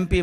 MP